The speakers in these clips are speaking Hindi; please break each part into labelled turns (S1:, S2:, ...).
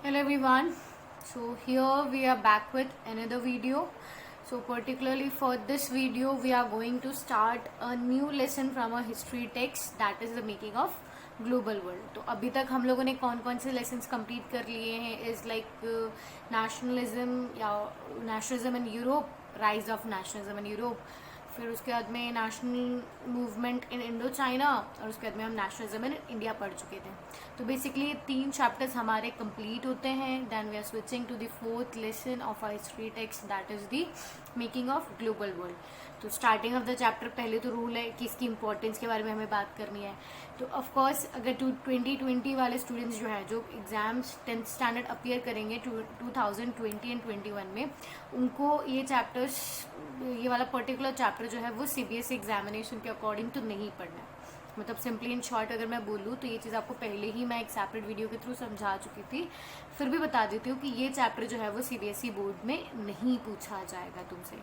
S1: Hello everyone. So here we are back with another video. So particularly for this video we are going to start a new lesson from a history text, that is the making of global world. तो अभी तक हम लोगों ने कौन कौन से लेसन्स कंप्लीट कर लिए हैं इज लाइक नेशनलिज्म या nationalism in Europe, rise of nationalism in Europe, फिर उसके बाद में national movement in Indo China, और उसके बाद में हम नेशनलिज्म इन इंडिया पढ़ चुके थे. तो बेसिकली 3 चैप्टर्स हमारे कंप्लीट होते हैं. Then we are switching to the 4th lesson of our history text, that is the making of global world. तो स्टार्टिंग ऑफ द चैप्टर पहले तो रूल है कि इसकी इंपॉर्टेंस के बारे में हमें बात करनी है. तो ऑफकोर्स अगर 2020 वाले स्टूडेंट्स जो है जो एग्जाम्स 10th स्टैंडर्ड अपीयर करेंगे 2020 एंड 21 में, उनको ये चैप्टर्स, ये वाला पर्टिकुलर चैप्टर जो है वो CBSE एग्जामिनेशन के अकॉर्डिंग तो नहीं पढ़ना है. मतलब सिंपली इन शॉर्ट अगर मैं बोलूँ तो ये चीज़ आपको पहले ही मैं एक सेपरेट वीडियो के थ्रू समझा चुकी थी. फिर भी बता देती हूँ कि ये चैप्टर जो है वो CBSE बोर्ड में नहीं पूछा जाएगा तुमसे,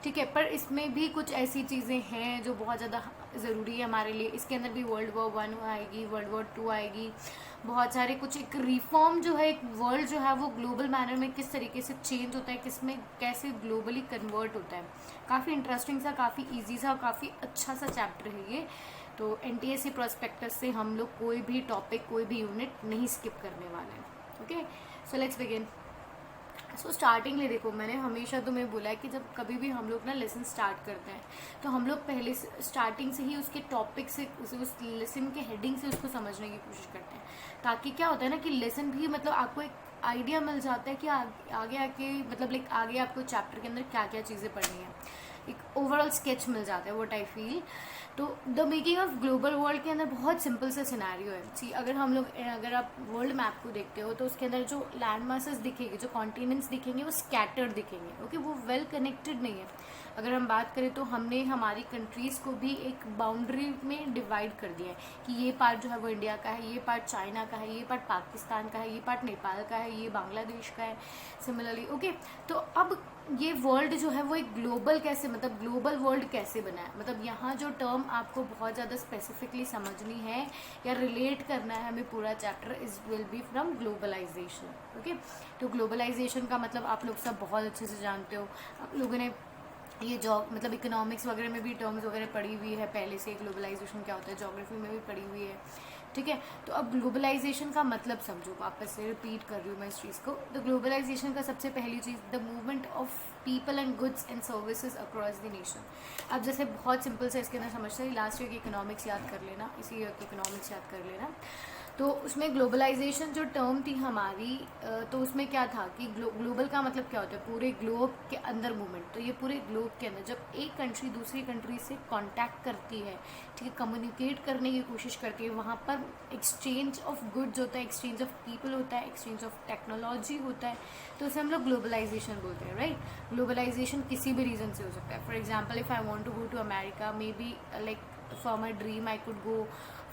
S1: ठीक है. पर इसमें भी कुछ ऐसी चीज़ें हैं जो बहुत ज़्यादा ज़रूरी है हमारे लिए. इसके अंदर भी World War I आएगी, World War II आएगी, बहुत सारे कुछ एक रिफॉर्म जो है, एक वर्ल्ड जो है वो ग्लोबल मैनर में किस तरीके से चेंज होता है, किस में कैसे ग्लोबली कन्वर्ट होता है. काफ़ी इंटरेस्टिंग सा, काफ़ी ईजी सा, काफ़ी अच्छा सा चैप्टर है ये. तो NTSC प्रोस्पेक्टस से हम लोग कोई भी टॉपिक, कोई भी यूनिट नहीं स्किप करने वाले हैं. Okay, so let's begin. So starting में देखो, मैंने हमेशा तुम्हें बोला है कि जब कभी भी हम लोग ना लेसन स्टार्ट करते हैं तो हम लोग पहले स्टार्टिंग से ही उसके टॉपिक से, उस लेसन के हेडिंग से उसको समझने की कोशिश करते हैं, ताकि क्या होता है ना कि लेसन भी मतलब आपको एक आइडिया मिल जाता है कि आगे आके मतलब लाइक आगे आपको चैप्टर के अंदर क्या क्या चीज़ें पढ़नी है, एक ओवरऑल स्केच मिल जाता है. What I feel. तो the making of global world के अंदर बहुत सिंपल सा सिनेरियो है. सी अगर आप वर्ल्ड मैप को देखते हो तो उसके अंदर जो लैंड मासेस दिखेंगे, जो कॉन्टिनेंट्स दिखेंगे, वो स्कैटर्ड दिखेंगे. ओके, वो वेल कनेक्टेड नहीं है. अगर हम बात करें तो हमने हमारी कंट्रीज़ को भी एक बाउंड्री में डिवाइड कर दिया है कि ये पार्ट जो है वो इंडिया का है, ये पार्ट चाइना का है, ये पार्ट पाकिस्तान का है, ये पार्ट नेपाल का है, ये बांग्लादेश का है, सिमिलरली. ओके, तो अब ये वर्ल्ड जो है वो एक ग्लोबल कैसे, मतलब ग्लोबल वर्ल्ड कैसे बना है, मतलब यहाँ जो टर्म आपको बहुत ज़्यादा स्पेसिफिकली समझनी है या रिलेट करना है हमें पूरा chapter, is will be from globalisation. Okay, तो ग्लोबलाइजेशन का मतलब आप लोग सब बहुत अच्छे से जानते हो. आप लोगों ने ये मतलब इकोनॉमिक्स वगैरह में भी टर्म्स वगैरह पढ़ी हुई है पहले से, ग्लोबलाइजेशन क्या होता है, ज्योग्राफी में भी पढ़ी हुई है, ठीक है. तो अब ग्लोबलाइजेशन का मतलब समझो, वापस से रिपीट कर रही हूँ मैं इस चीज़ को. तो ग्लोबलाइजेशन का सबसे पहली चीज़, the movement of people and goods and services across the nation. अब जैसे बहुत सिंपल से इसके अंदर समझते हैं, लास्ट ईयर की इकोनॉमिक्स याद कर लेना, इसी ईयर की इकोनॉमिक्स याद कर लेना. तो उसमें ग्लोबलाइजेशन जो टर्म थी हमारी, तो उसमें क्या था कि ग्लोबल का मतलब क्या होता है, पूरे ग्लोब के अंदर मूवमेंट. तो ये पूरे ग्लोब के अंदर जब एक कंट्री दूसरी कंट्री से कांटेक्ट करती है, ठीक है, कम्युनिकेट करने की कोशिश करती है, वहाँ पर एक्सचेंज ऑफ गुड्स होता है, एक्सचेंज ऑफ पीपल होता है, एक्सचेंज ऑफ टेक्नोलॉजी होता है, तो उसे हम लोग ग्लोबलाइजेशन बोलते हैं, राइट. ग्लोबलाइजेशन किसी भी रीज़न से हो सकता है. For example, if I want to go to America, maybe like for my dream I could go,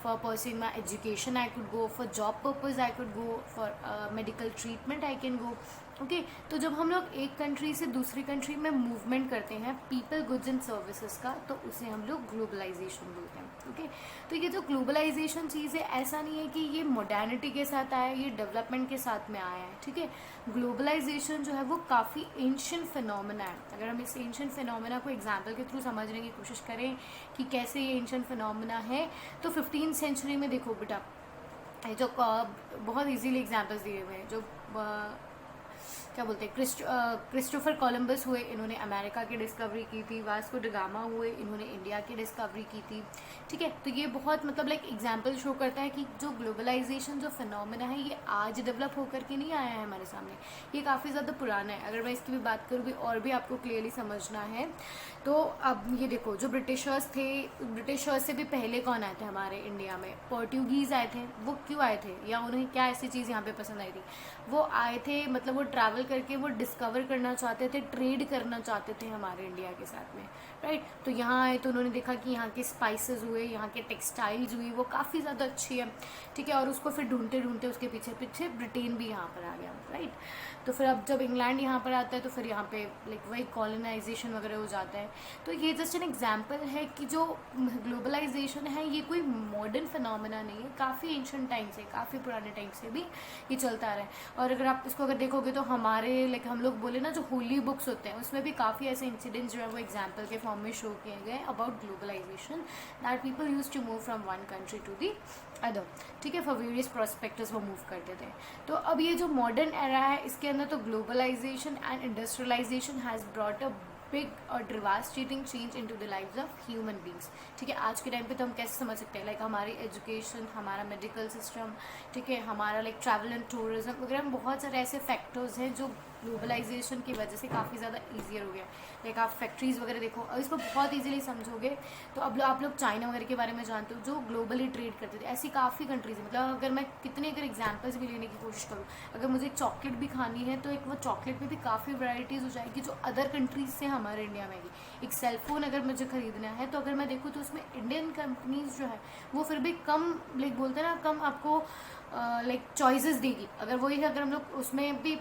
S1: for pursuing my education I could go, for job purpose I could go, for medical treatment I can go. Okay, तो जब हम लोग एक कंट्री से दूसरी कंट्री में मूवमेंट करते हैं पीपल, गुड्स एंड सर्विसेज का, तो उसे हम लोग ग्लोबलाइजेशन बोलते हैं. ओके, तो ये जो ग्लोबलाइजेशन चीज़ है, ऐसा नहीं है कि ये मॉडर्निटी के साथ आया, ये डेवलपमेंट के साथ में आया है, ठीक है. ग्लोबलाइजेशन जो है वो काफ़ी एंशिएंट फिनोमेना है. अगर हम इस एंशिएंट फिनोमेना को एग्जाम्पल के थ्रू समझने की कोशिश करें कि कैसे ये एंशिएंट फिनोमेना है, तो 15th सेंचुरी में देखो बेटा, जो बहुत इजीली एग्जांपल्स दिए हुए हैं, जो क्या बोलते हैं, क्रिस्टोफर कोलंबस हुए, इन्होंने अमेरिका की डिस्कवरी की थी. वास्को ड गामा हुए, इन्होंने इंडिया की डिस्कवरी की थी, ठीक है. तो ये बहुत मतलब लाइक एग्जांपल शो करता है कि जो ग्लोबलाइजेशन जो फिनोमेना है ये आज डेवलप होकर के नहीं आया है हमारे सामने, ये काफ़ी ज़्यादा पुराना है. अगर मैं इसकी भी बात करूँ भी और भी आपको क्लियरली समझना है, तो अब ये देखो, जो ब्रिटिशर्स थे, ब्रिटिशर्स से भी पहले कौन आए थे हमारे इंडिया में, पोर्टुगीज़ आए थे. वो क्यों आए थे, या उन्हें क्या ऐसी चीज़ यहाँ पे पसंद आई थी, वो आए थे मतलब वो ट्रैवल करके वो डिस्कवर करना चाहते थे, ट्रेड करना चाहते थे हमारे इंडिया के साथ में, राइट। तो यहाँ आए तो उन्होंने देखा कि यहाँ के स्पाइसेस हुए, यहाँ के टेक्सटाइल्स हुई, वो काफ़ी ज़्यादा अच्छी है, ठीक है। और उसको फिर ढूंढते ढूंढते उसके पीछे पीछे ब्रिटेन भी यहाँ पर आ गया, राइट। तो फिर अब जब इंग्लैंड यहाँ पर आता है तो फिर यहाँ पे लाइक वही कॉलोनाइजेशन वगैरह हो जाता है। तो ये जस्ट एन एग्जाम्पल है कि जो ग्लोबलाइजेशन है ये कोई मॉडर्न फिनोमेना नहीं है, काफ़ी एंशिएंट टाइम से, काफ़ी पुराने टाइम से भी ये चलता आ रहा है। और अगर आप इसको अगर देखोगे तो हमारे लाइक हम लोग बोले ना जो होली बुक्स होते हैं उसमें भी काफ़ी ऐसे इंसिडेंट्स जो है वो एग्जाम्पल के फॉर्म में शो किए गए about globalisation, that people use to move from one country to the other, ठीक है, फॉर वेरियस प्रोस्पेक्टिव्स वो मूव करते थे। तो अब ये जो मॉडर्न एरा है इसके अंदर तो globalization and industrialization has brought a big और devastating change into the lives of human beings, ठीक है। आज के टाइम पे तो हम कैसे समझ सकते हैं, लाइक हमारी एजुकेशन, हमारा मेडिकल सिस्टम, ठीक है, हमारा लाइक ट्रैवल एंड टूरिज्म वगैरह में बहुत सारे ऐसे फैक्टर्स हैं जो ग्लोबलाइजेशन की वजह से काफ़ी ज़्यादा ईजियर हो गया। लाइक आप फैक्ट्रीज़ वगैरह देखो, और इसको बहुत ईजिली समझोगे तो अब आप लोग चाइना वगैरह के बारे में जानते हो जो ग्लोबली ट्रेड करते थे। ऐसी काफ़ी कंट्रीज है, मतलब अगर मैं कितने अगर एग्जाम्पल्स भी लेने की कोशिश करूँ, अगर मुझे एक चॉकलेट भी खानी है तो एक वो चॉकलेट में भी काफ़ी वैरायटीज़ हो जाएगी जो अदर कंट्रीज से हमारे इंडिया में आएगी। एक सेलफोन अगर मुझे ख़रीदना है तो अगर मैं देखूँ तो उसमें इंडियन कंपनीज जो है वो फिर भी कम लाइक बोलते हैं ना, कम आपको लाइक चॉइसेस देगी। अगर वही अगर हम लोग उसमें भी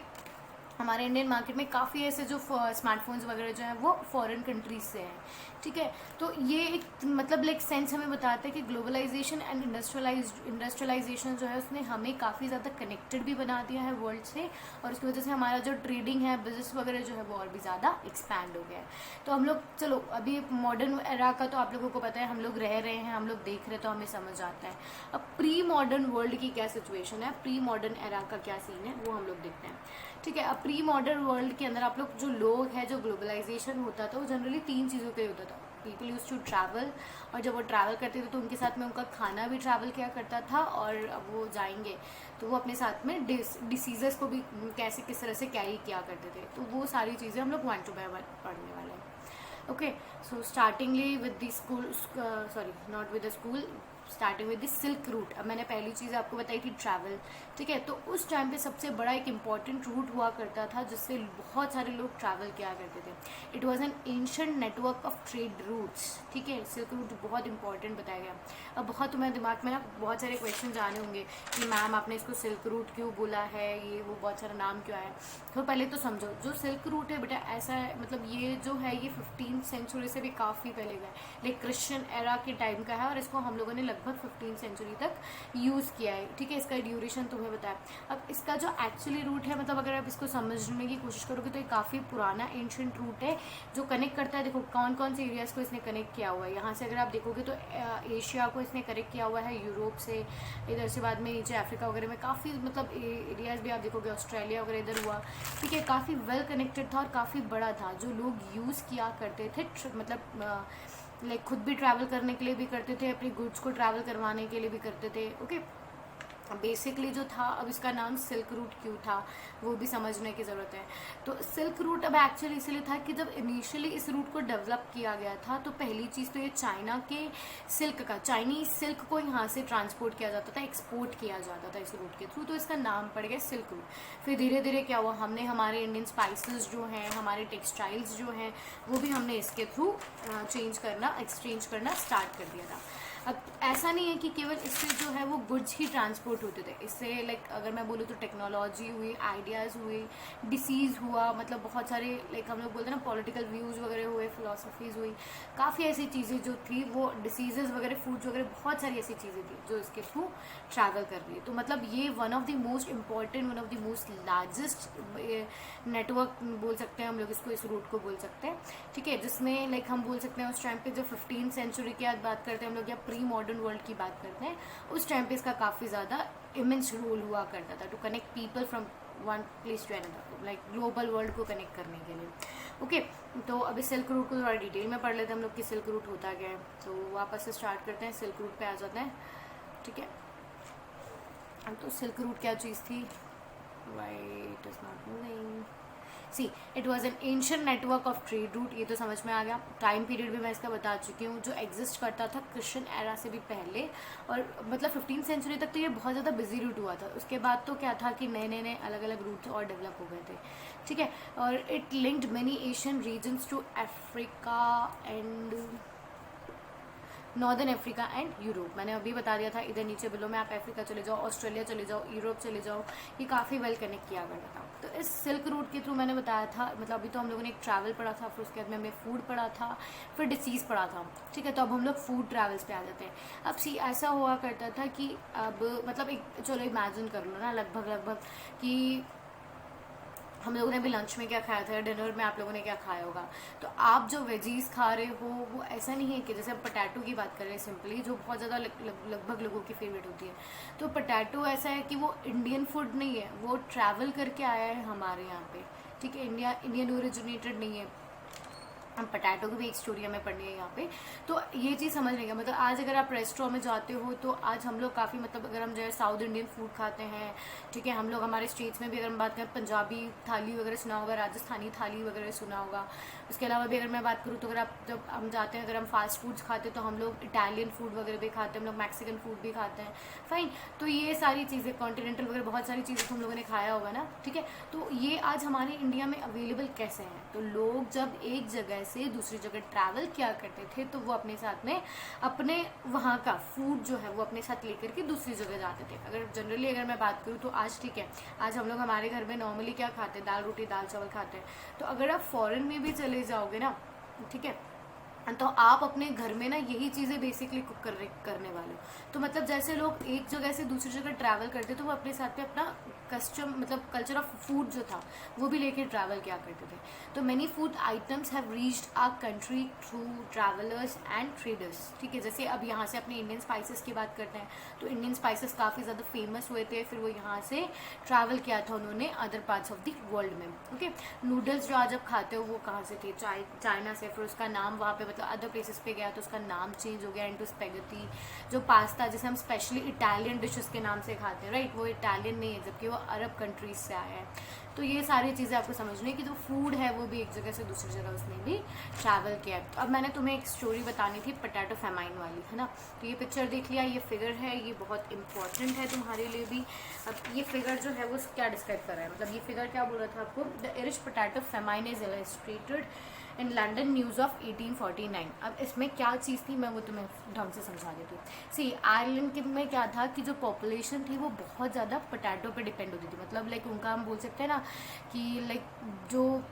S1: हमारे इंडियन मार्केट में काफ़ी ऐसे जो स्मार्टफोन्स वगैरह जो हैं वो फॉरेन कंट्रीज से हैं, ठीक है। तो ये एक मतलब लाइक सेंस हमें बताता है कि ग्लोबलाइजेशन एंड इंडस्ट्रियलाइजेशन जो है उसने हमें काफ़ी ज़्यादा कनेक्टेड भी बना दिया है वर्ल्ड से, और उसकी वजह से हमारा जो ट्रेडिंग है, बिजनेस वगैरह जो है वो और भी ज़्यादा एक्सपैंड हो गया है। तो हम लोग चलो अभी मॉडर्न एरा का तो आप लोगों को पता है, हम लोग रह रहे हैं, हम लोग देख रहे हैं तो हमें समझ आता है। अब प्री मॉडर्न वर्ल्ड की क्या सिचुएशन है, प्री मॉडर्न एरा का क्या सीन है वो हम लोग देखते हैं, ठीक है। अब प्री मॉडर्न वर्ल्ड के अंदर आप लोग जो लोग हैं, जो ग्लोबलाइजेशन होता था वो जनरली 3 चीज़ों पे होता था। पीपल यूज टू ट्रैवल, और जब वो ट्रैवल करते थे तो उनके साथ में उनका खाना भी ट्रैवल किया करता था, और अब वो जाएंगे तो वो अपने साथ में डिसीजेस को भी कैसे किस तरह से कैरी किया करते थे। तो वो सारी चीज़ें हम लोग 1 to 1 पढ़ने वाले हैं, okay. So startingly with the school, sorry not with the school, starting with the silk route. अब मैंने पहली चीज़ आपको बताई थी ट्रैवल, ठीक है। तो उस टाइम पे सबसे बड़ा एक इम्पॉर्टेंट रूट हुआ करता था जिससे बहुत सारे लोग ट्रैवल किया करते थे। It was an ancient network of trade routes, ठीक है। सिल्क रूट बहुत इंपॉर्टेंट बताया गया। अब बहुत तुम्हारे दिमाग में ना बहुत सारे क्वेश्चन आने होंगे कि मैम आपने इसको सिल्क रूट क्यों बोला है, ये वो बहुत सारा नाम क्यों आया। तो पहले तो समझो जो सिल्क रूट है बेटा, ऐसा है मतलब ये जो है ये 15th सेंचुरी से भी काफ़ी पहले का है, लाइक क्रिश्चियन एरा के टाइम का है, और इसको हम लोगों ने लगभग 15th सेंचुरी तक यूज़ किया है, ठीक है। इसका ड्यूरेशन तुम्हें बताया। अब इसका जो एक्चुअली रूट है, मतलब अगर आप इसको समझने की कोशिश करोगे तो ये काफ़ी पुराना एंशिएंट रूट है जो कनेक्ट करता है। देखो कौन कौन से एरियाज़ को इसने कनेक्ट किया हुआ है। यहाँ से अगर आप देखोगे तो एशिया को इसने कनेक्ट किया हुआ है, यूरोप से, इधर से बाद में नीचे अफ्रीका वगैरह में काफ़ी मतलब एरियाज़ भी आप देखोगे, ऑस्ट्रेलिया वगैरह इधर हुआ, ठीक है। काफ़ी वेल कनेक्टेड था और काफ़ी बड़ा था, जो लोग यूज़ किया करते थे, मतलब लाइक खुद भी ट्रैवल करने के लिए भी करते थे, अपनी गुड्स को ट्रैवल करवाने के लिए भी करते थे, ओके। बेसिकली जो था, अब इसका नाम सिल्क रूट क्यों था वो भी समझने की ज़रूरत है। तो सिल्क रूट अब एक्चुअली इसलिए था कि जब इनिशियली इस रूट को डेवलप किया गया था तो पहली चीज़ तो ये चाइना के सिल्क का, चाइनीज सिल्क को यहाँ से ट्रांसपोर्ट किया जाता था, एक्सपोर्ट किया जाता था इस रूट के थ्रू, तो इसका नाम पड़ गया सिल्क रूट। फिर धीरे धीरे क्या हुआ, हमने हमारे इंडियन स्पाइसेस जो हैं, हमारे टेक्सटाइल्स जो हैं वो भी हमने इसके थ्रू एक्सचेंज करना स्टार्ट कर दिया था। अब ऐसा नहीं है कि केवल इससे जो है वो गुड्स ही ट्रांसपोर्ट होते थे, इससे लाइक अगर मैं बोलूँ तो टेक्नोलॉजी हुई, आइडियाज़ हुए, डिसीज़ हुआ, मतलब बहुत सारे लाइक हम लोग बोलते हैं ना पॉलिटिकल व्यूज़ वगैरह हुए, फिलोसफीज़ हुई, काफ़ी ऐसी चीज़ें जो थी वो डिसीजेज़ वगैरह, फूड्स वगैरह, बहुत सारी ऐसी चीज़ें थी जो इसके थ्रू ट्रैवल कर रही है। तो मतलब ये one of the most important, one of the most largest network बोल सकते हैं हम लोग इसको, इस रूट को बोल सकते हैं, ठीक है। जिसमें लाइक हम बोल सकते हैं उस टाइम पे जो 15th सेंचुरी की बात करते हैं हम लोग, या प्री मॉडर्न वर्ल्ड की बात करते हैं, उस टाइम पे इसका काफ़ी ज़्यादा इमेंस रोल हुआ करता था to connect people from one place to another, like global world को कनेक्ट करने के लिए, ओके। तो अभी सिल्क रूट को थोड़ा डिटेल में पढ़ लेते हैं हम लोग कि सिल्क रूट होता क्या है। तो वापस से स्टार्ट करते हैं, सिल्क रूट पे आ जाते हैं, ठीक है। तो सिल्क रूट क्या चीज़ थी, why it is not moving, see it was an ancient network of trade route, ये तो समझ में आ गया। टाइम पीरियड भी मैं इसका बता चुकी हूँ, जो एग्जिस्ट करता था क्रिश्चियन एरा से भी पहले, और मतलब 15th सेंचुरी तक तो ये बहुत ज़्यादा बिजी रूट हुआ था। उसके बाद तो क्या था कि नए नए नए अलग अलग रूट्स और डेवलप हो गए थे, ठीक है। और it linked many Asian regions to Africa and northern Africa and Europe. मैंने अभी बता दिया था, इधर नीचे बिलो में आप अफ्रीका चले जाओ, ऑस्ट्रेलिया चले जाओ, यूरोप चले जाओ, ये काफ़ी वेल कनेक्ट किया करता था। तो इस सिल्क रूट के थ्रू मैंने बताया था, मतलब अभी तो हम लोगों ने एक ट्रैवल पढ़ा था, फिर उसके बाद में हमें फूड पढ़ा था, फिर डिसीज़ पढ़ा था, ठीक है। तो अब हम लोग फूड ट्रैवल्स पे आ जाते हैं। अब सी ऐसा हुआ करता था कि अब मतलब एक चलो इमेजिन कर लो ना, लगभग कि हम लोगों ने अभी लंच में क्या खाया था, डिनर में आप लोगों ने क्या खाया होगा। तो आप जो वेजीज खा रहे हो वो ऐसा नहीं है कि जैसे हम पोटैटो की बात कर रहे हैं सिंपली, जो बहुत ज़्यादा लगभग लोगों की फेवरेट होती है। तो पोटैटो ऐसा है कि वो इंडियन फूड नहीं है, वो ट्रैवल करके आया है हमारे यहाँ पे, ठीक है। इंडियन ओरिजिनेटेड नहीं है। हम पोटैटो की भी एक स्टोरी हमें पढ़नी है यहाँ पे। तो ये चीज़ समझने का मतलब, आज अगर आप रेस्टोरेंट में जाते हो तो आज हम लोग काफ़ी मतलब अगर हम जो है साउथ इंडियन फूड खाते हैं, ठीक है। हम लोग हमारे स्टेट्स में भी अगर हम बात करें, पंजाबी थाली वगैरह सुना होगा, राजस्थानी थाली वगैरह सुना होगा। उसके अलावा भी अगर मैं बात करूँ तो अगर आप जब हम जाते हैं, अगर हम फास्ट फूड्स खाते हैं तो हम लोग इटालियन फूड वगैरह भी खाते हैं, हम लोग मैक्सिकन फूड भी खाते हैं, फाइन। तो ये सारी चीज़ें कॉन्टिनेंटल वगैरह बहुत सारी चीज़ें तो हम लोगों ने खाया होगा ना, ठीक है। तो ये आज हमारे इंडिया में अवेलेबल कैसे हैं? तो लोग जब एक जगह से दूसरी जगह ट्रैवल किया करते थे तो वो अपने साथ में अपने वहाँ का फूड जो है वो अपने साथ लेकर के दूसरी जगह जाते थे। अगर जनरली अगर मैं बात करूँ तो आज ठीक है, आज हम लोग हमारे घर में नॉर्मली क्या खाते हैं, दाल रोटी दाल चावल खाते हैं। तो अगर आप फॉरेन में भी चले जाओगे ना, ठीक है, तो आप अपने घर में ना यही चीज़ें बेसिकली कुक करने वाले हो। तो मतलब जैसे लोग एक जगह से दूसरी जगह ट्रैवल करते तो वो अपने साथ में अपना कस्टम मतलब कल्चर ऑफ फूड जो था वो भी लेके ट्रैवल किया करते थे। तो many food items have reached our country through travellers and traders, ठीक है। जैसे अब यहाँ से अपने इंडियन स्पाइसेस की बात करते हैं, तो इंडियन स्पाइसेस काफ़ी ज़्यादा फेमस हुए थे, फिर वो यहाँ से ट्रैवल किया था उन्होंने other parts of the world में, ओके। नूडल्स जो आज आप खाते हो वो कहाँ से थे? चाइना से, फिर उसका नाम वहाँ पे मतलब अदर प्लेसेस पे गया तो उसका नाम चेंज हो गया इनटू स्पेगेटी। जो पास्ता जिसे हम स्पेशली इटालियन डिशेस के नाम से खाते हैं, राइट, वो इटालियन नहीं है, जबकि वो अरब कंट्रीज से आया है। तो ये सारी चीज़ें आपको समझनी है कि जो फूड है वो भी एक जगह से दूसरी जगह उसने भी ट्रैवल किया है। तो अब मैंने तुम्हें एक स्टोरी बतानी थी पोटैटो फेमाइन वाली, है ना। तो ये पिक्चर देख लिया, ये फिगर है, ये बहुत इंपॉर्टेंट है तुम्हारे लिए भी। अब ये फिगर जो है वो क्या डिस्क्राइब कर रहा है, मतलब ये फिगर क्या बोल रहा था आपको? The Irish potato famine is illustrated in London news of 1849। अब इसमें क्या चीज़ थी मैं वो तुम्हें ढंग से समझा देती हूँ। सी आयरलैंड के में क्या था कि जो पॉपुलेशन थी वो बहुत ज़्यादा पोटैटो पे डिपेंड होती थी। मतलब लाइक उनका हम बोल सकते हैं ना कि लाइक जो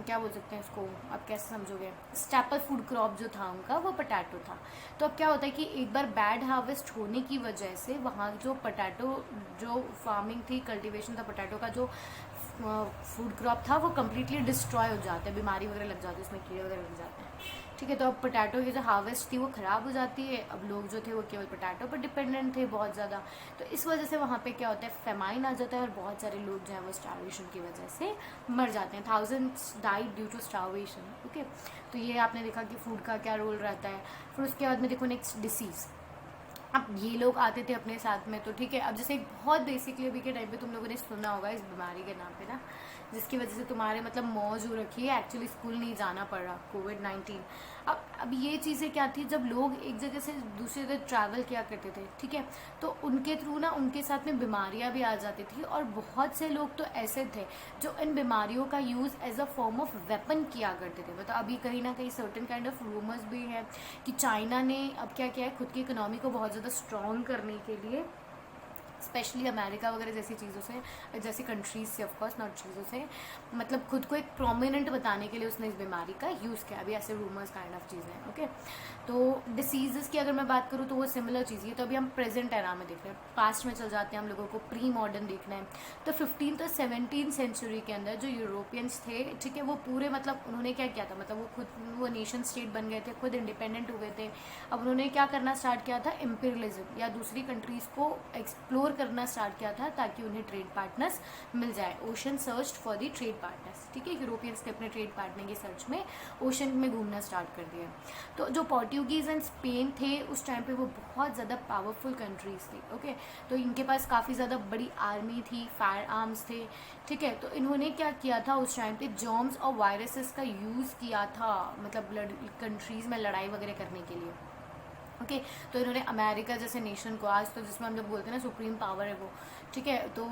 S1: क्या बोल सकते हैं उसको, आप कैसे समझोगे, स्टैपल फूड क्रॉप जो था उनका वो पोटैटो था। तो अब क्या होता है कि एक बार बैड हार्वेस्ट होने की वजह से वहाँ जो पोटैटो जो फार्मिंग थी, कल्टिवेशन था पोटैटो का, जो फूड क्रॉप था वो कम्प्लीटली डिस्ट्रॉय हो जाता है, बीमारी वगैरह लग जाती है, उसमें कीड़े वगैरह लग जाते हैं, ठीक है। तो अब पोटैटो की जो हार्वेस्ट थी वो ख़राब हो जाती है। अब लोग जो थे वो केवल पोटैटो पर डिपेंडेंट थे बहुत ज़्यादा। तो इस वजह से वहाँ पे क्या होता है, फेमाइन आ जाता है और बहुत सारे लोग जो है वो स्टार्वेशन की वजह से मर जाते हैं। Thousands died due to starvation, okay. तो ये आपने देखा कि फूड का क्या रोल रहता है। फिर उसके बाद में देखो नेक्स्ट डिसीज़। अब ये लोग आते थे अपने साथ में, तो ठीक है। अब जैसे एक बहुत बेसिकली अभी के टाइम पे तुम लोगों ने सुना होगा इस बीमारी के नाम पे ना, जिसकी वजह से तुम्हारे मतलब मौज हो रखी है, एक्चुअली स्कूल नहीं जाना पड़ रहा, कोविड-19। अब ये चीज़ें क्या थी, जब लोग एक जगह से दूसरी जगह ट्रैवल किया करते थे, ठीक है, तो उनके थ्रू ना उनके साथ में बीमारियां भी आ जाती थी। और बहुत से लोग तो ऐसे थे जो इन बीमारियों का use as a form of weapon किया करते थे। मतलब अभी कहीं ना कहीं सर्टेन काइंड ऑफ रूमर्स भी हैं कि चाइना ने अब क्या किया है, खुद की इकोनॉमी को बहुत ज़्यादा स्ट्रॉन्ग करने के लिए, स्पेशली अमेरिका वगैरह जैसी चीज़ों से, जैसी कंट्रीज से, ऑफकोर्स नॉट चीज़ों से, मतलब खुद को एक प्रोमिनेंट बताने के लिए उसने इस बीमारी का यूज़ किया। अभी ऐसे रूमर्स काइंड ऑफ चीज़ें हैं, ओके। तो डिसीज़ की अगर मैं बात करूँ तो वो सिमिलर चीज़ है। तो अभी हम प्रेजेंट एरा में देख रहे हैं, पास्ट में चल जाते हैं, हम लोगों को प्री मॉडर्न देखना है। तो 15th और 17th सेंचुरी के अंदर जो यूरोपियंस थे, ठीक है, वो पूरे मतलब उन्होंने क्या किया था, मतलब वो खुद वो नेशन स्टेट बन गए थे, खुद इंडिपेंडेंट हो गए थे। अब उन्होंने क्या करना स्टार्ट किया था, इम्पीरियलिज्म, या दूसरी कंट्रीज़ को एक्सप्लोर एक्सप्लोर करना स्टार्ट किया था ताकि उन्हें ट्रेड पार्टनर्स मिल जाए। Ocean search for the trade partners, ठीक है, यूरोपियंस ने अपने ट्रेड पार्टनर की सर्च में ओशन में घूमना स्टार्ट कर दिया। तो जो पोर्टुगीज़ एंड स्पेन थे उस टाइम पे वो बहुत ज़्यादा पावरफुल कंट्रीज थी, ओके। तो इनके पास काफ़ी ज़्यादा बड़ी आर्मी थी, फायर आर्म्स थे, ठीक है। तो इन्होंने क्या किया था उस टाइम पे, जर्म्स और वायरसेस का यूज़ किया था, मतलब कंट्रीज़ में लड़ाई वगैरह करने के लिए, ओके। तो इन्होंने अमेरिका जैसे नेशन को, आज तो जिसमें हम लोग बोलते हैं ना सुप्रीम पावर है वो, ठीक है, तो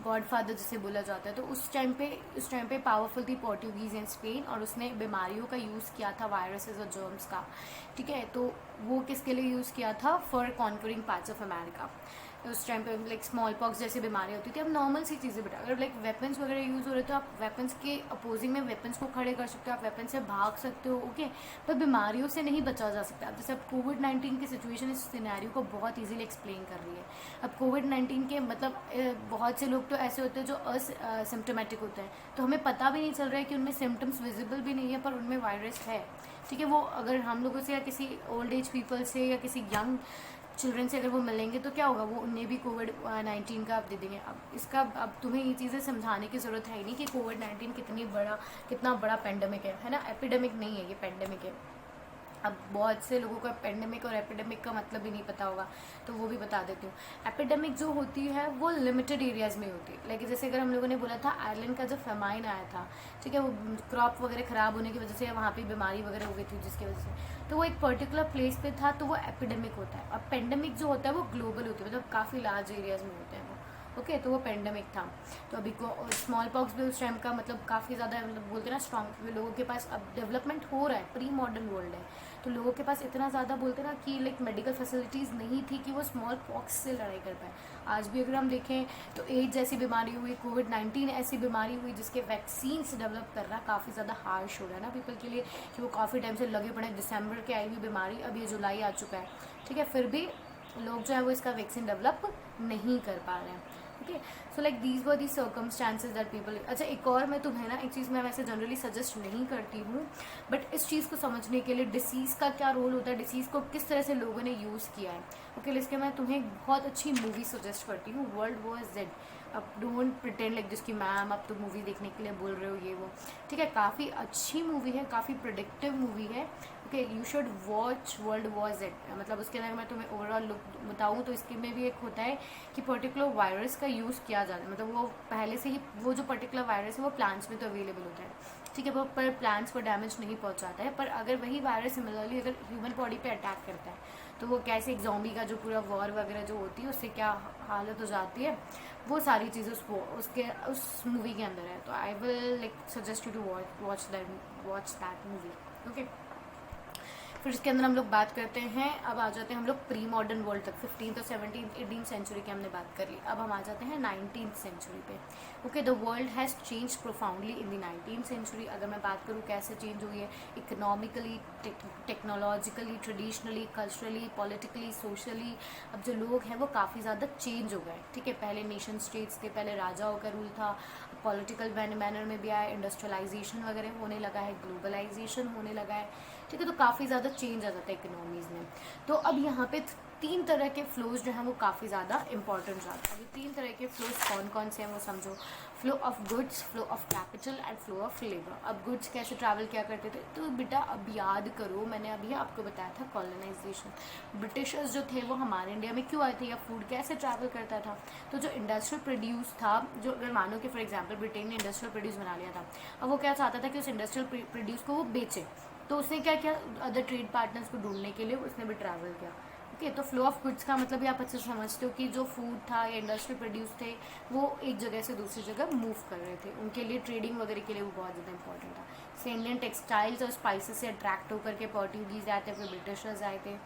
S1: गॉड फादर जिसे बोला जाता है, तो उस टाइम पे पावरफुल थी पोर्टुगीज़ एंड स्पेन, और उसने बीमारियों का यूज़ किया था, वायरसेस और जर्म्स का, ठीक है। तो वो किसके लिए यूज़ किया था, for conquering parts of America. उस टाइम पे लाइक स्मॉल पॉक्स जैसी बीमारी होती थी। अब नॉर्मल सी चीज़ें बेटा, अगर लाइक वेपन्स वगैरह यूज़ हो रहे तो आप वेपन्स के अपोजिंग में वेपन्स को खड़े कर सकते हो, आप वेपन से भाग सकते हो, ओके। पर बीमारियों से नहीं बचा जा सकता। अब जैसे अब कोविड-19 की सिचुएशन इस सिनेरियो को बहुत ईजिली एक्सप्लेन कर रही है। अब कोविड-19 के मतलब बहुत से लोग तो ऐसे होते हैं जो असिम्टोमेटिक होते हैं, तो हमें पता भी नहीं चल रहा है कि उनमें सिम्टम्स विजिबल भी नहीं है पर उनमें वायरस है, ठीक है। वो अगर हम लोगों से या किसी ओल्ड एज पीपल से या किसी यंग चिल्ड्रन से अगर वो मिलेंगे तो क्या होगा, वो उन्हें भी कोविड-19 का आप दे देंगे। अब इसका अब तुम्हें ये चीज़ें समझाने की ज़रूरत है ही नहीं कि कोविड-19 कितना बड़ा पेंडेमिक है ना। एपिडेमिक नहीं है, ये पेंडेमिक है। अब बहुत से लोगों को पेंडेमिक और एपिडेमिक का मतलब ही नहीं पता होगा, तो वो भी बता देती हूँ। एपिडेमिक जो होती है वो लिमिटेड एरियाज़ में होती है, लाइक जैसे अगर हम लोगों ने बोला था आयरलैंड का जो फेमाइन आया था, ठीक है, वो क्रॉप वगैरह ख़राब होने की वजह से वहाँ पे बीमारी वगैरह हो गई थी जिसकी वजह से, तो वो एक पर्टिकुलर प्लेस पे था, तो वो एपिडेमिक होता है। और पेंडेमिक जो होता है वो ग्लोबल होती है, मतलब काफ़ी लार्ज एरियाज़ में होते हैं वो, ओके। तो वो पेंडेमिक था। तो अभी को स्मॉल पॉक्स भी उस टाइम का मतलब काफ़ी ज़्यादा मतलब बोलते हैं ना स्ट्रॉन्ग, लोगों के पास अब डेवलपमेंट हो रहा है, प्री मॉडर्न वर्ल्ड है, तो लोगों के पास इतना ज़्यादा बोलते हैं ना कि लाइक मेडिकल फैसिलिटीज़ नहीं थी कि वो स्मॉल पॉक्स से लड़ाई कर पाए। आज भी अगर हम देखें तो एड्स जैसी बीमारी हुई, कोविड-19 ऐसी बीमारी हुई जिसके वैक्सीन्स डेवलप करना काफ़ी ज़्यादा हार्श हो रहा है ना पीपल के लिए, कि वो काफ़ी टाइम से लगे पड़े। दिसंबर के आई हुई बीमारी, अब ये जुलाई आ चुका है, ठीक है, फिर भी लोग जो है वो इसका वैक्सीन डेवलप नहीं कर पा रहे हैं, okay. So like these were the circumstances that people. अच्छा, एक और मैं तुम्हें ना एक चीज़ मैं वैसे जनरली सजेस्ट नहीं करती हूँ, बट इस चीज़ को समझने के लिए डिसीज़ का क्या रोल होता है, डिसीज़ को किस तरह से लोगों ने यूज़ किया है, ओके। इसके मैं तुम्हें एक बहुत अच्छी मूवी सजेस्ट करती हूँ, वर्ल्ड वॉर Z। अब डोंट प्रिटेंड लाइक जिसकी मैम आप तो मूवी देखने के लिए बोल रहे हो ये वो, ठीक है, काफ़ी अच्छी मूवी है, काफ़ी प्रोडक्टिव मूवी है, okay. You should watch world war Z। मतलब उसके अंदर मैं तुम्हें ओवरऑल लुक बताऊँ तो इसके में भी एक होता है कि पर्टिकुलर वायरस का यूज़ किया जाता है, मतलब वो पहले से ही वो जो पर्टिकुलर वायरस है वो प्लांट्स में तो अवेलेबल होता है, ठीक है, वो पर प्लांट्स को डैमेज नहीं पहुंचाता है। पर अगर वही वायरस सिमिलरली अगर ह्यूमन बॉडी पे अटैक करता है तो वो कैसे एक ज़ॉम्बी का जो पूरा वॉर वगैरह जो होती है उससे क्या हालत हो जाती है, वो सारी चीज़ें उस मूवी के अंदर है। तो I will like suggest you to watch that movie, okay. फिर इसके अंदर हम लोग बात करते हैं, अब आ जाते हैं हम लोग प्री मॉडर्न वर्ल्ड तक। 15th और 17th 18th सेंचुरी की हमने बात कर ली, अब हम आ जाते हैं 19th सेंचुरी पे, ओके। The world has change profoundly in the 19th century. अगर मैं बात करूँ कैसे चेंज हुई है, economically, technologically, traditionally, culturally, politically, socially, अब जो लोग हैं वो काफ़ी ज़्यादा चेंज हो गए, ठीक है। पहले नेशन स्टेट्स थे, पहले राजाओं का रूल था, पॉलिटिकल मैनर में भी आया, इंडस्ट्रियलाइजेशन वगैरह होने लगा है, ग्लोबलाइजेशन होने लगा है, ठीक है। तो काफ़ी ज़्यादा चेंज आ जाता है इकोनॉमीज़ में। तो अब यहाँ पे 3 तरह के फ्लोज जो हैं वो काफ़ी ज़्यादा इंपॉर्टेंट जाते हैं। अभी 3 तरह के फ्लोज कौन कौन से हैं वो समझो। Flow of goods, flow of capital and flow of labour. अब गुड्स कैसे ट्रैवल किया करते थे, तो बेटा अब याद करो, मैंने अभी आपको बताया था कॉलोनाइजेशन। ब्रिटिशर्स जो थे वो हमारे इंडिया में क्यों आए थे, या फूड कैसे ट्रैवल करता था, तो जो इंडस्ट्रियल प्रोड्यूस था, जो अगर मानो कि फॉर एग्जाम्पल ब्रिटेन ने इंडस्ट्रियल प्रोड्यूस बना लिया था, अब वो क्या चाहता था कि उस इंडस्ट्रियल प्रोड्यूस को वो बेचे, तो उसने क्या किया, अदर ट्रेड पार्टनर्स को ढूंढने के लिए उसने भी ट्रैवल किया, ओके। तो फ्लो ऑफ गुड्स का मतलब भी आप अच्छे से समझते हो कि जो फूड था या इंडस्ट्री प्रोड्यूस थे वो एक जगह से दूसरी जगह मूव कर रहे थे, उनके लिए ट्रेडिंग वगैरह के लिए वो बहुत ज़्यादा इंपॉर्टेंट था। इंडियन टेक्सटाइल्स और स्पाइसेस से अट्रैक्ट होकर के पोर्टुगीज आए थे, फिर ब्रिटिशर्स आए थे।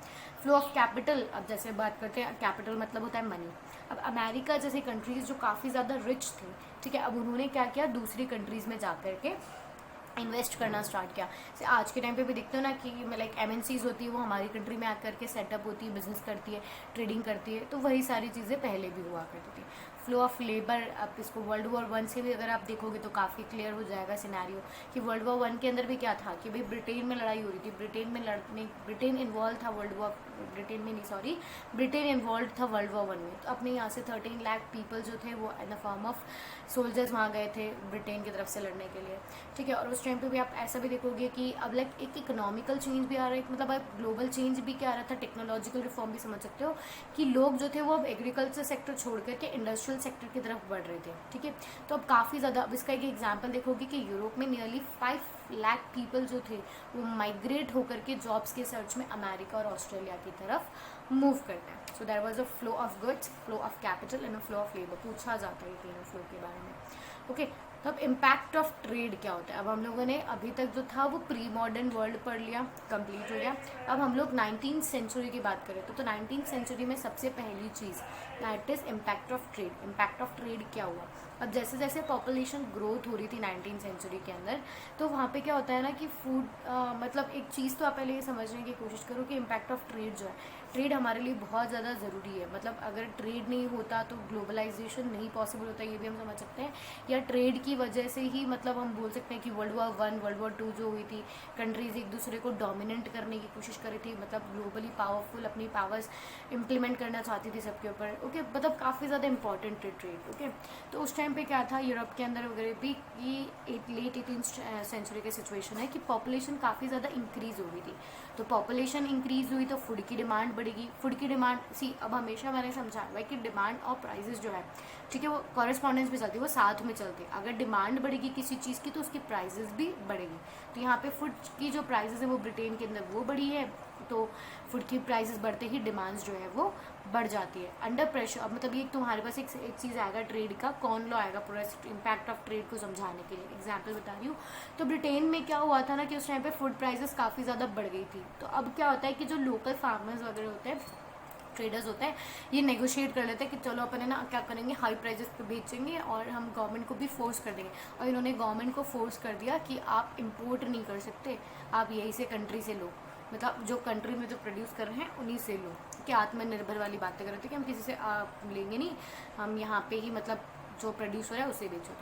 S1: फ्लो ऑफ कैपिटल, अब जैसे बात करते हैं कैपिटल मतलब होता है मनी। अब अमेरिका जैसे कंट्रीज़ जो काफ़ी ज़्यादा रिच थे, ठीक है, अब उन्होंने क्या किया, दूसरी कंट्रीज़ में जा कर के इन्वेस्ट करना स्टार्ट किया। जैसे आज के टाइम पे भी देखते हो ना कि लाइक MNCs होती है वो हमारी कंट्री में आकर के सेटअप होती है, बिजनेस करती है, ट्रेडिंग करती है, तो वही सारी चीज़ें पहले भी हुआ करती थी। फ्लो ऑफ लेबर, अब इसको वर्ल्ड वॉर 1 से भी अगर आप देखोगे तो काफ़ी क्लियर हो जाएगा सिनेरियो कि वर्ल्ड वॉर 1 के अंदर भी क्या था कि भाई ब्रिटेन में लड़ाई हो रही थी, ब्रिटेन इन्वॉल्व था ब्रिटेन इन्वॉल्व था वर्ल्ड वॉर 1 में। तो अपने यहाँ से 13 लाख पीपल जो थे वो in the form of soldiers वहाँ गए थे ब्रिटेन की तरफ से लड़ने के लिए, ठीक है। और उस टाइम पे भी आप ऐसा भी देखोगे कि अब लाइक एक इकोनॉमिकल चेंज भी आ रहा है, मतलब अब ग्लोबल चेंज भी क्या आ रहा था, टेक्नोलॉजिकल रिफॉर्म भी समझ सकते हो कि लोग जो थे वो अब एग्रीकल्चर सेक्टर छोड़ करके इंडस्ट्रियल सेक्टर की तरफ बढ़ रहे थे, ठीक है। तो अब काफ़ी ज़्यादा, अब इसका एक एग्जाम्पल देखोगे कि यूरोप में नियरली 5 लाख पीपल जो थे वो माइग्रेट होकर के जॉब्स के सर्च में अमेरिका और ऑस्ट्रेलिया की तरफ मूव करते हैं। So there was a flow of goods, flow of capital and a flow of labour, पूछा जाता है तीनों फ्लो के बारे में, ओके। तो अब इम्पैक्ट ऑफ ट्रेड क्या होता है। अब हम लोगों ने अभी तक जो था वो प्री मॉडर्न वर्ल्ड पढ़ लिया, कंप्लीट हो गया। अब हम लोग 19th सेंचुरी की बात करें तो 19th सेंचुरी में सबसे पहली चीज़ that is impact of trade. Impact of trade क्या हुआ, अब जैसे जैसे पॉपुलेशन ग्रोथ हो रही थी 19th सेंचुरी के अंदर, तो वहाँ पे क्या होता है ना कि फूड मतलब एक चीज़ तो आप पहले ये समझने की कोशिश करो कि इम्पैक्ट ऑफ ट्रेड जो है, ट्रेड हमारे लिए बहुत ज़्यादा ज़रूरी है। मतलब अगर ट्रेड नहीं होता तो ग्लोबलाइजेशन नहीं पॉसिबल होता, ये भी हम समझ सकते हैं। या ट्रेड की वजह से ही मतलब हम बोल सकते हैं कि वर्ल्ड वॉर 1 वर्ल्ड वॉर 2 जो हुई थी, कंट्रीज एक दूसरे को डोमिनेट करने की कोशिश कर रही थी, मतलब ग्लोबली पावरफुल अपनी पावर्स इम्प्लीमेंट करना चाहती थी सबके ऊपर, ओके। मतलब काफ़ी ज़्यादा इंपॉर्टेंट है ट्रेड, ओके। तो उस टाइम पे क्या था यूरोप के अंदर वगैरह भी कि लेट 18th सेंचुरी की सिचुएशन है कि पॉपुलेशन काफ़ी ज़्यादा इंक्रीज़ हो गई थी। तो पॉपुलेशन इंक्रीज़ हुई तो फूड की डिमांड बढ़ेगी, फूड की डिमांड अब हमेशा मैंने समझाया हुआ है कि डिमांड और प्राइसेस जो है, ठीक है, वो कॉरेस्पॉन्डेंस भी चलती है, वो साथ में चलती है। अगर डिमांड बढ़ेगी किसी चीज़ की तो उसकी प्राइसेस भी बढ़ेगी। तो यहाँ पे फूड की जो प्राइसेस है वो ब्रिटेन के अंदर वो बढ़ी है, तो फूड की प्राइसेस बढ़ते ही डिमांड्स जो है वो बढ़ जाती है अंडर प्रेशर। अब मतलब ये तुम्हारे पास एक चीज़ आएगा ट्रेड का, कौन लॉ आएगा पूरा इम्पैक्ट ऑफ ट्रेड को समझाने के लिए, एग्जाम्पल बता रही हूँ। तो ब्रिटेन में क्या हुआ था ना कि उस टाइम पे फूड प्राइसेस काफ़ी ज़्यादा बढ़ गई थी। तो अब क्या होता है कि जो लोकल फार्मर्स वगैरह होते हैं, ट्रेडर्स होते हैं, ये नेगोशिएट कर लेते हैं कि चलो अपन है ना क्या करेंगे, हाई प्राइजेस पे बेचेंगे और हम गवर्नमेंट को भी फोर्स कर देंगे। और इन्होंने गवर्नमेंट को फोर्स कर दिया कि आप इंपोर्ट नहीं कर सकते, आप यहीं से कंट्री से लो, मतलब जो कंट्री में जो प्रोड्यूस कर रहे हैं उन्हीं से लो, कि आत्मनिर्भर वाली बातें कर रहे थे कि हम किसी से लेंगे नहीं, हम यहाँ पे ही मतलब जो प्रोड्यूस हो रहा है उसे बेचो।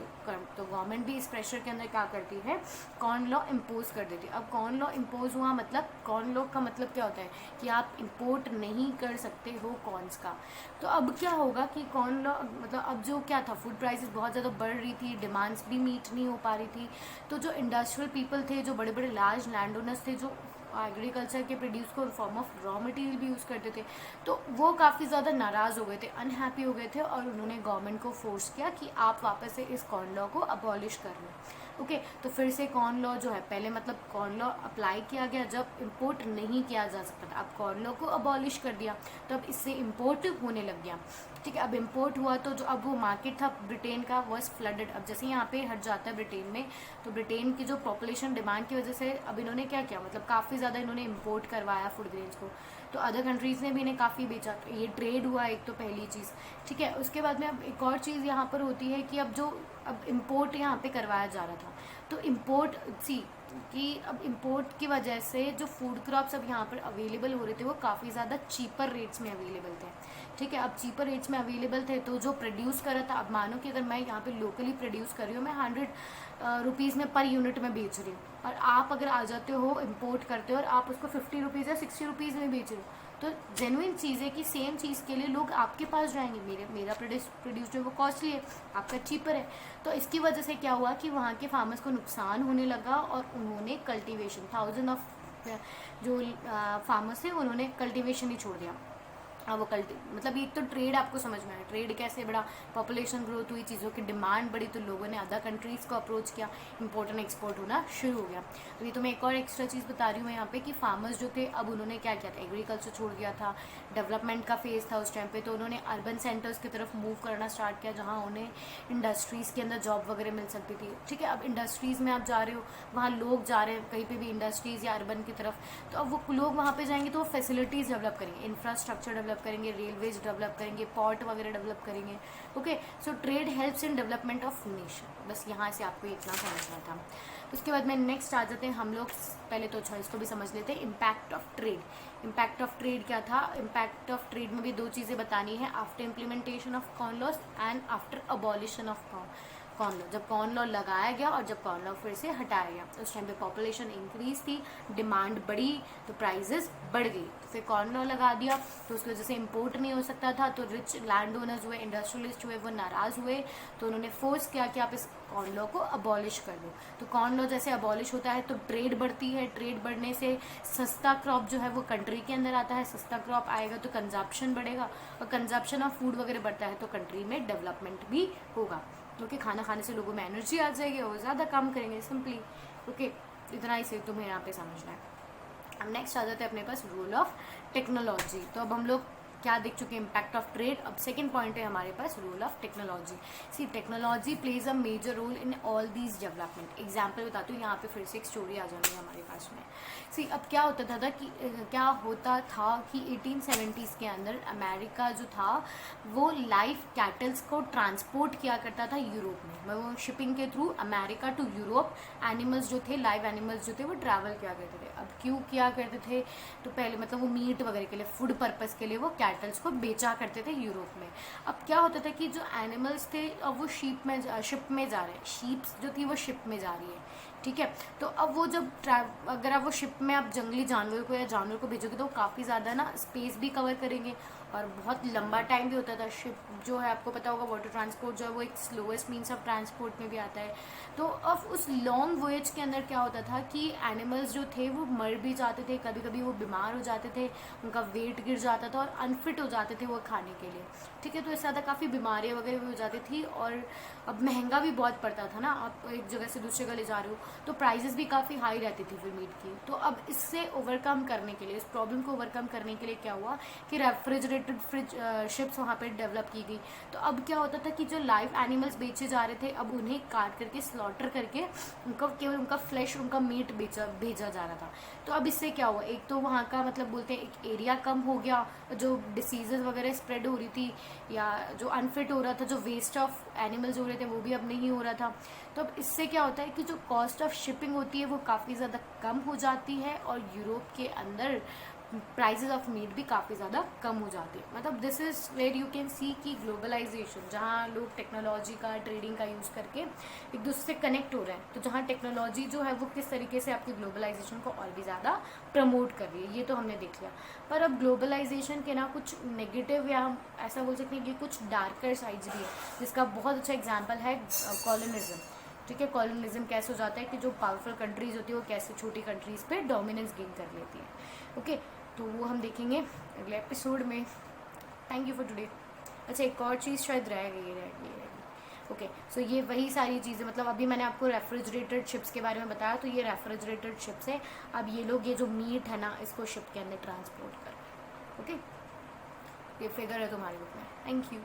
S1: तो गवर्नमेंट भी इस प्रेशर के अंदर क्या करती है, कॉर्न लॉ इम्पोज कर देती है। अब कॉर्न लॉ इम्पोज हुआ, मतलब कॉर्न लॉ का मतलब क्या होता है कि आप इंपोर्ट नहीं कर सकते हो कॉर्न्स का। तो अब क्या होगा कि कॉर्न लॉ मतलब अब जो क्या था, फूड प्राइसेस बहुत ज़्यादा बढ़ रही थी, डिमांड्स भी मीट नहीं हो पा रही थी। तो जो इंडस्ट्रियल पीपल थे, जो बड़े बड़े लार्ज लैंड ओनर्स थे, जो एग्रीकल्चर के प्रोड्यूस को फॉर्म ऑफ रॉ मटेरियल भी यूज़ करते थे, तो वो काफ़ी ज़्यादा नाराज़ हो गए थे, अनहैप्पी हो गए थे, और उन्होंने गवर्नमेंट को फोर्स किया कि आप वापस से इस कॉर्न लॉ को अबॉलिश कर लो, ओके। तो फिर से कॉर्न लॉ जो है, पहले मतलब कॉर्न लॉ अप्लाई किया गया जब इंपोर्ट नहीं किया जा सकता था, अब कॉर्न लॉ को अबॉलिश कर दिया, तो अब इससे इंपोर्ट होने लग गया, ठीक है। अब इंपोर्ट हुआ तो जो अब वो मार्केट था ब्रिटेन का वॉज फ्लडेड। अब जैसे यहाँ पे हट जाता है ब्रिटेन में, तो ब्रिटेन की जो पॉपुलेशन डिमांड की वजह से अब इन्होंने क्या किया, मतलब काफ़ी ज़्यादा इन्होंने इंपोर्ट करवाया फूड ग्रेन्स को, तो अदर कंट्रीज़ ने भी इन्हें काफ़ी बेचा। तो ये ट्रेड हुआ एक तो पहली चीज़, ठीक है। उसके बाद में अब एक और चीज़ यहाँ पर होती है कि अब इम्पोर्ट यहाँ पे करवाया जा रहा था, तो इम्पोर्ट कि अब इम्पोर्ट की वजह से जो फूड क्रॉप्स अब यहाँ पर अवेलेबल हो रहे थे वो काफ़ी ज़्यादा चीपर रेट्स में अवेलेबल थे, ठीक है। अब चीपर रेट्स में अवेलेबल थे तो जो प्रोड्यूस कर रहा था, अब मानो कि अगर मैं यहाँ पे लोकली प्रोड्यूस कर रही हूँ, मैं 100 रुपीज़ में पर यूनिट में बेच रही हूँ, और आप अगर आ जाते हो इम्पोर्ट करते हो और आप उसको 50 रुपीज़ या 60 रुपीज़ में बेच रहे हो, तो जेन्युइन चीज़ है कि सेम चीज़ के लिए लोग आपके पास जाएंगे। मेरा प्रोड्यूस जो है वो कॉस्टली है, आपका चीपर है। तो इसकी वजह से क्या हुआ कि वहाँ के फार्मर्स को नुकसान होने लगा और उन्होंने कल्टीवेशन, 1000 ऑफ जो फार्मर्स थे उन्होंने कल्टीवेशन ही छोड़ दिया। अब वो मतलब एक तो ट्रेड आपको समझ में आया, ट्रेड कैसे बढ़ा, पॉपुलेशन ग्रोथ हुई, चीज़ों की डिमांड बढ़ी, तो लोगों ने अदर कंट्रीज़ को अप्रोच किया, इंपोर्ट एंड एक्सपोर्ट होना शुरू हो गया। तो ये तो मैं एक और एक्स्ट्रा चीज़ बता रही हूँ यहाँ पे कि फार्मर्स जो थे अब उन्होंने क्या किया था, एग्रीकल्चर छोड़ दिया था, डेवलपमेंट का फेज़ था उस टाइम पे, तो उन्होंने अर्बन सेंटर्स की तरफ मूव करना स्टार्ट किया जहाँ उन्हें इंडस्ट्रीज़ के अंदर जॉब वगैरह मिल सकती थी, ठीक है। अब इंडस्ट्रीज़ में आप जा रहे हो, वहाँ लोग जा रहे हैं कहीं पर भी इंडस्ट्रीज़ या अर्बन की तरफ, तो अब वो लोग वहाँ पर जाएंगे तो वो फैसिलिटीज़ डेवलप करेंगे, इंफ्रास्ट्रक्चर डेवलप डेवलप करेंगे, रेलवेज डेवलप करेंगे, पोर्ट वगैरह डेवलप करेंगे। Okay, so trade helps in development of nation. बस यहाँ से आपको इतना समझना था। उसके बाद में नेक्स्ट आ जाते हैं हम लोग, पहले तो अच्छा इसको भी समझ लेते हैं, impact of trade. Impact of trade क्या था? इम्पैक्ट ऑफ ट्रेड में भी दो चीज़ें बतानी है, after implementation of corn laws and after abolition of corn law. जब कॉर्न लॉ लगाया गया और जब कॉर्न लॉ फिर से हटाया गया, उस टाइम पे पॉपुलेशन इंक्रीज थी, डिमांड बढ़ी, तो प्राइजेस बढ़ गई। तो फिर कॉर्न लॉ लगा दिया, तो उसकी वजह से इम्पोर्ट नहीं हो सकता था, तो रिच लैंड ओनर्स हुए, इंडस्ट्रियलिस्ट हुए, वो नाराज़ हुए, तो उन्होंने फोर्स किया कि आप इस कॉर्न लॉ को अबॉलिश कर दो। तो कॉर्न लॉ जैसे अबॉलिश होता है तो ट्रेड बढ़ती है, ट्रेड बढ़ने से सस्ता क्रॉप जो है वो कंट्री के अंदर आता है, सस्ता क्रॉप आएगा तो कंजप्शन बढ़ेगा, और कंजप्शन ऑफ फूड वगैरह बढ़ता है तो कंट्री में डेवलपमेंट भी होगा, क्योंकि खाना खाने से लोगों में एनर्जी आ जाएगी और ज़्यादा काम करेंगे, सिंपली। ओके, इतना ही से तुम्हें यहाँ पे समझना है। अब नेक्स्ट आ जाते हैं अपने पास रोल ऑफ टेक्नोलॉजी। तो अब हम लोग क्या देख चुके हैं? Impact of trade. अब सेकंड पॉइंट है हमारे पास role of technology. See, technology plays a major role in all these development. Example बताती हूँ, यहाँ पे फिर से एक स्टोरी आ जानी है हमारे पास में। सी, अब क्या होता था कि 1870s के अंदर अमेरिका जो था वो लाइव कैटल्स को ट्रांसपोर्ट किया करता था यूरोप में। वो शिपिंग के through America to Europe animals जो थे, लाइव एनिमल्स जो थे, वो ट्रैवल किया करते थे। अब क्यों किया करते थे? तो पहले मतलब वो मीट वगैरह के लिए, फूड पर्पस के लिए वो कैटल्स को बेचा करते थे यूरोप में। अब क्या होता था कि जो एनिमल्स थे अब वो शिप में जा रहे हैं, शीप्स जो थी वो शिप में जा रही है, ठीक है। तो अब वो जब अगर आप वो शिप में आप जंगली जानवर को या जानवर को भेजोगे तो वो काफ़ी ज़्यादा ना स्पेस भी कवर करेंगे और बहुत लंबा टाइम भी होता था। शिप जो है आपको पता होगा, वाटर ट्रांसपोर्ट जो है वो एक स्लोएस्ट मीन्स ऑफ ट्रांसपोर्ट में भी आता है। तो अब उस लॉन्ग वॉयज के अंदर क्या होता था कि एनिमल्स जो थे वो मर भी जाते थे, कभी कभी वो बीमार हो जाते थे, उनका वेट गिर जाता था और अनफिट हो जाते थे वो खाने के लिए, ठीक है। तो इससे ज़्यादा काफ़ी बीमारियाँ वगैरह भी हो जाती थी और अब महंगा भी बहुत पड़ता था ना, आप एक जगह से दूसरी जगह ले जा रहे हो तो प्राइजेस भी काफ़ी हाई रहती थी फिर मीट की। तो अब इससे ओवरकम करने के लिए, इस प्रॉब्लम को ओवरकम करने के लिए क्या हुआ कि रेफ्रिजरेटेड शिप्स वहाँ पे डेवलप की गई। तो अब क्या होता था कि जो लाइव एनिमल्स बेचे जा रहे थे अब उन्हें काट करके स्लॉटर करके उनका केवल उनका फ्लैश, उनका मीट भेजा जा रहा था। तो अब इससे क्या हुआ, एक तो वहाँ का मतलब बोलते हैं एक एरिया कम हो गया, जो डिसीजेज वगैरह स्प्रेड हो रही थी या जो अनफिट हो रहा था, जो वेस्ट ऑफ एनिमल्स हो रहे थे वो भी अब नहीं हो रहा था। तो अब इससे क्या होता है कि जो कॉस्ट ऑफ शिपिंग होती है वो काफ़ी ज़्यादा कम हो जाती है और यूरोप के अंदर प्राइजेज ऑफ मीट भी काफ़ी ज़्यादा कम हो जाती है। मतलब this is where you can see कि ग्लोबलाइजेशन, जहाँ लोग टेक्नोलॉजी का, ट्रेडिंग का यूज़ करके एक दूसरे से कनेक्ट हो रहे हैं, तो जहाँ टेक्नोलॉजी जो है वो किस तरीके से आपकी ग्लोबलाइजेशन को और भी ज़्यादा प्रमोट कर रही है, ये तो हमने देख लिया। पर अब ग्लोबलाइजेशन के ना कुछ नेगेटिव या हम ऐसा बोल सकते हैं कि कुछ डार्कर साइड्स भी है, जिसका बहुत अच्छा एग्जाम्पल है कॉलोनिज्म, ठीक है। कॉलोनिज्म कैसे हो जाता है कि जो पावरफुल कंट्रीज होती है वो कैसे छोटी कंट्रीज पे डोमिनेंस गेन कर लेती है। ओके, तो वो हम देखेंगे अगले एपिसोड में। Thank you for today. अच्छा, एक और चीज़ शायद रह गई। ओके, सो ये वही सारी चीज़ें, मतलब अभी मैंने आपको रेफ्रिजरेटेड शिप्स के बारे में बताया, तो ये रेफ्रिजरेटेड शिप्स है। अब ये लोग ये जो मीट है ना इसको शिप के अंदर ट्रांसपोर्ट कर, ओके, ये फिगर है तुम्हारी बुक में। Thank you.